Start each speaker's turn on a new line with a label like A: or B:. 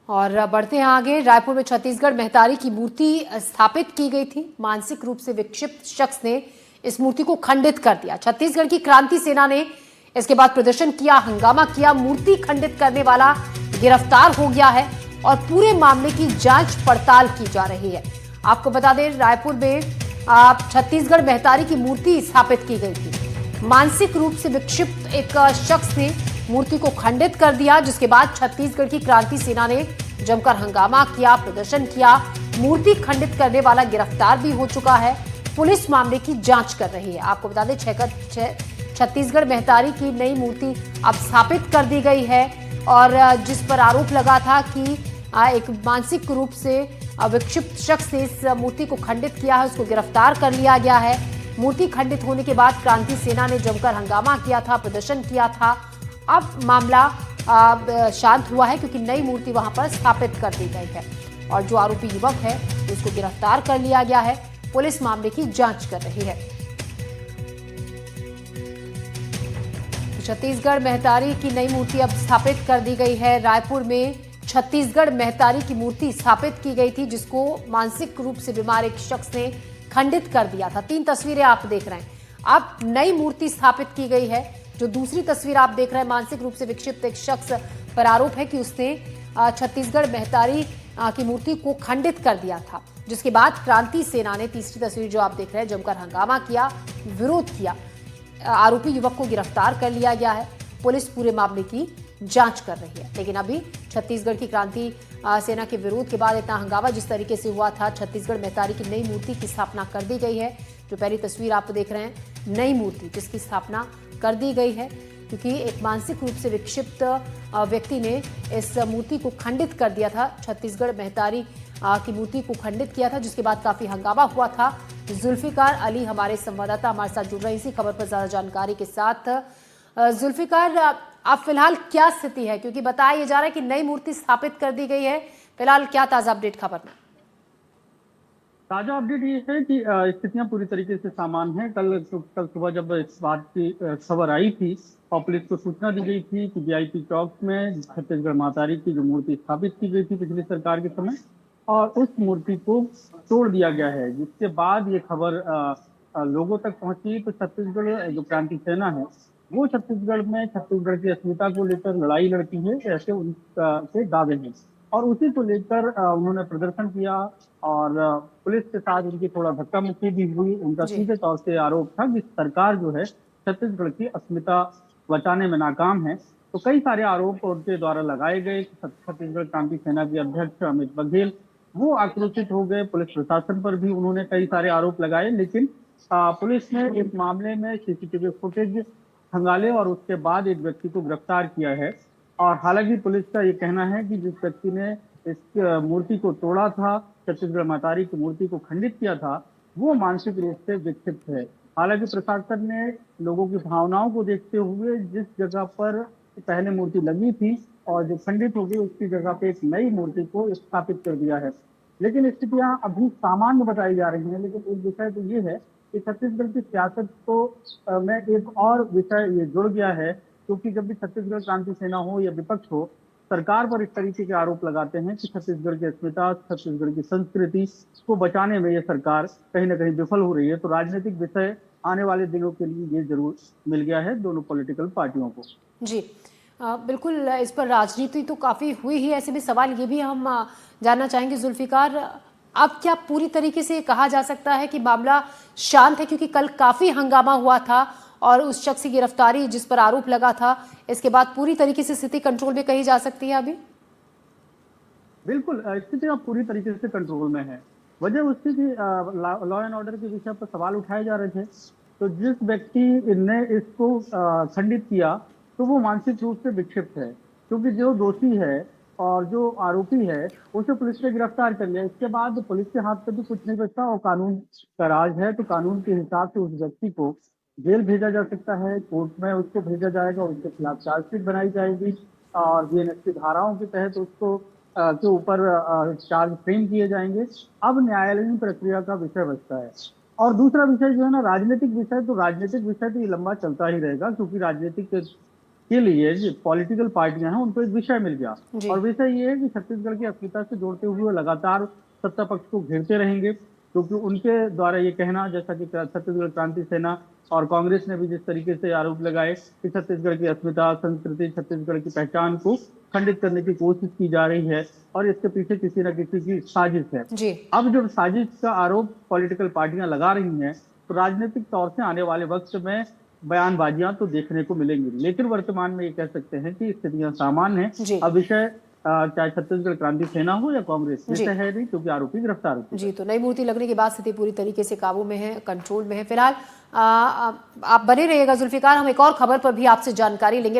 A: और बढ़ते हैं आगे। रायपुर में छत्तीसगढ़ महतारी की मूर्ति स्थापित की गई थी। मानसिक रूप से विक्षिप्त शख्स ने इस मूर्ति को खंडित कर दिया। छत्तीसगढ़ की क्रांति सेना ने इसके बाद प्रदर्शन किया, हंगामा किया। मूर्ति खंडित करने वाला गिरफ्तार हो गया है और पूरे मामले की जांच पड़ताल की जा रही है। आपको बता दें, रायपुर में छत्तीसगढ़ महतारी की मूर्ति स्थापित की गई थी। मानसिक रूप से विक्षिप्त एक शख्स ने मूर्ति को खंडित कर दिया, जिसके बाद छत्तीसगढ़ की क्रांति सेना ने जमकर हंगामा किया, प्रदर्शन किया। मूर्ति खंडित करने वाला गिरफ्तार भी हो चुका है। पुलिस मामले की जांच कर रही है। आपको बता दें, छत्तीसगढ़ महतारी की नई मूर्ति अब स्थापित कर दी गई है और जिस पर आरोप लगा था कि एक मानसिक रूप से विक्षिप्त शख्स ने इस मूर्ति को खंडित किया है, उसको गिरफ्तार कर लिया गया है। मूर्ति खंडित होने के बाद क्रांति सेना ने जमकर हंगामा किया था, प्रदर्शन किया था। अब मामला शांत हुआ है क्योंकि नई मूर्ति वहां पर स्थापित कर दी गई है और जो आरोपी युवक है उसको गिरफ्तार कर लिया गया है। पुलिस मामले की जांच कर रही है। छत्तीसगढ़ महतारी की नई मूर्ति अब स्थापित कर दी गई है। रायपुर में छत्तीसगढ़ महतारी की मूर्ति स्थापित की गई थी, जिसको मानसिक रूप से बीमार एक शख्स ने खंडित कर दिया था। 3 तस्वीरें आप देख रहे हैं। अब नई मूर्ति स्थापित की गई है। जो दूसरी तस्वीर आप देख रहे हैं, मानसिक रूप से विक्षिप्त एक शख्स पर आरोप है कि उसने छत्तीसगढ़ महतारी की मूर्ति को खंडित कर दिया था, जिसके बाद क्रांति सेना ने, तीसरी तस्वीर जो आप देख रहे हैं, जमकर हंगामा किया, विरोध किया। आरोपी युवक को गिरफ्तार कर लिया गया है। पुलिस पूरे मामले की जांच कर रही है। लेकिन अभी छत्तीसगढ़ की क्रांति सेना के विरोध के बाद इतना हंगामा जिस तरीके से हुआ था, छत्तीसगढ़ महतारी की नई मूर्ति की स्थापना कर दी गई है। जो पहली तस्वीर आप देख रहे हैं, नई मूर्ति जिसकी स्थापना कर दी गई है, क्योंकि एक मानसिक रूप से विक्षिप्त व्यक्ति ने इस मूर्ति को खंडित कर दिया था। छत्तीसगढ़ महतारी की मूर्ति को खंडित किया था, जिसके बाद काफी हंगामा हुआ था। जुल्फिकार अली हमारे संवाददाता हमारे साथ जुड़ रहे हैं इसी खबर पर ज्यादा जानकारी के साथ। जुल्फिकार, अब फिलहाल क्या स्थिति है, क्योंकि बताया जा रहा है कि नई मूर्ति स्थापित कर दी गई है। फिलहाल क्या ताजा अपडेट खबर में?
B: ताजा अपडेट ये है कि स्थितियां पूरी तरीके से सामान्य हैं। कल सुबह जब इस बात की खबर आई थी और पुलिस को सूचना दी गई थी कि वीआईपी चौक में छत्तीसगढ़ महतारी की जो मूर्ति स्थापित की गई थी पिछली सरकार के समय, और उस मूर्ति को तोड़ दिया गया है, जिसके बाद ये खबर लोगों तक पहुंची। तो छत्तीसगढ़ जो क्रांति सेना है वो छत्तीसगढ़ में छत्तीसगढ़ की अस्मिता को लेकर लड़ाई लड़ती है, ऐसे उनके दावे हैं। और उसी को लेकर उन्होंने प्रदर्शन किया और पुलिस के साथ उनकी थोड़ा धक्का मुक्की भी हुई। उनका
A: जी।
B: सीधे तौर से आरोप था कि सरकार जो है छत्तीसगढ़ की अस्मिता बचाने में नाकाम है। तो कई सारे आरोप उनके द्वारा लगाए गए। छत्तीसगढ़ क्रांति सेना के अध्यक्ष अमित बघेल वो आक्रोशित हो गए। पुलिस प्रशासन पर भी उन्होंने कई सारे आरोप लगाए, लेकिन पुलिस ने इस मामले में सीसीटीवी फुटेज खंगाले और उसके बाद एक व्यक्ति को गिरफ्तार किया है। और हालांकि पुलिस का ये कहना है कि जिस व्यक्ति ने इस मूर्ति को तोड़ा था, छत्तीसगढ़ महतारी की मूर्ति को खंडित किया था, वो मानसिक रूप से विक्षिप्त है। हालांकि प्रशासन ने लोगों की भावनाओं को देखते हुए जिस जगह पर पहले मूर्ति लगी थी और जो खंडित हो गई, उसकी जगह पे एक नई मूर्ति को स्थापित कर दिया है। लेकिन स्थितियां अभी सामान्य बताई जा रही हैं। लेकिन एक विषय तो ये है कि छत्तीसगढ़ की सियासत को में एक और विषय ये जुड़ गया है, क्योंकि जब भी छत्तीसगढ़ क्रांति सेना हो या विपक्ष हो, सरकार पर इस तरीके के आरोप लगाते हैं कि छत्तीसगढ़ की अस्मिता, छत्तीसगढ़ की संस्कृति को बचाने में ये सरकार कहीं ना कहीं विफल हो रही है। तो राजनीतिक विषय आने वाले दिनों के लिए ये जरूर मिल गया है दोनों पॉलिटिकल पार्टियों को।
A: जी, बिल्कुल। इस पर राजनीति तो काफ़ी हुई ही। ऐसे में सवाल ये भी हम जानना चाहेंगे जुल्फिकार, अब क्या पूरी तरीके से कहा जा सकता है कि मामला शांत है, क्योंकि कल काफ़ी हंगामा हुआ था और उस शख्स की गिरफ्तारी जिस पर आरोप लगा था, इसके बाद पूरी तरीके से स्थिति कंट्रोल में कही जा सकती है अभी?
B: बिल्कुल, स्थिति अब पूरी तरीके से कंट्रोल में है। वजह उसकी कि लॉ एंड ऑर्डर के विषय पर सवाल उठाए जा रहे थे। तो जिस व्यक्ति ने इसको खंडित किया, तो वो मानसिक रूप से विक्षिप्त है, क्योंकि जो दोषी है और जो आरोपी है उसे पुलिस ने गिरफ्तार कर लिया। इसके बाद पुलिस के हाथ पे भी कुछ नहीं बचता और कानून का राज है। तो कानून के हिसाब से उस व्यक्ति को जेल भेजा जा सकता है, कोर्ट में उसको भेजा जाएगा, उसके खिलाफ चार्जशीट बनाई जाएगी और बीएनएस की धाराओं के तहत उसको के ऊपर चार्ज फ्रेम किए जाएंगे। अब न्यायालयीन प्रक्रिया का विषय बचता है। और दूसरा विषय जो है ना, राजनीतिक विषय, तो राजनीतिक विषय तो ये लंबा चलता ही रहेगा, क्योंकि राजनीतिक के लिए जो पॉलिटिकल पार्टियां हैं उनको एक विषय मिल गया।
A: जी।
B: और विषय ये है कि छत्तीसगढ़ की अस्मिता से जोड़ते हुए वो लगातार सत्ता पक्ष को घेरते रहेंगे, क्योंकि उनके द्वारा ये कहना, जैसा कि छत्तीसगढ़ क्रांति सेना और कांग्रेस ने भी जिस तरीके से आरोप लगाए कि छत्तीसगढ़ की अस्मिता, संस्कृति, छत्तीसगढ़ की पहचान को खंडित करने की कोशिश की जा रही है और इसके पीछे किसी न किसी की साजिश है।
A: जी।
B: अब जब साजिश का आरोप पॉलिटिकल पार्टियां लगा रही हैं, तो राजनीतिक तौर से आने वाले वक्त में बयानबाजियां तो देखने को मिलेंगी, लेकिन वर्तमान में ये कह सकते हैं कि स्थितियां सामान्य हैं।
A: जी।
B: अब विषय चाहे छत्तीसगढ़ क्रांति सेना हो या कांग्रेस,
A: जी।
B: विषय है नहीं, क्योंकि आरोपी गिरफ्तार हो चुके
A: जी,
B: हैं।
A: तो नई मूर्ति लगने के बाद स्थिति पूरी तरीके से काबू में है, कंट्रोल में है। फिलहाल आप बने रहिएगा जुल्फिकार, हम एक और खबर पर भी आपसे जानकारी लेंगे।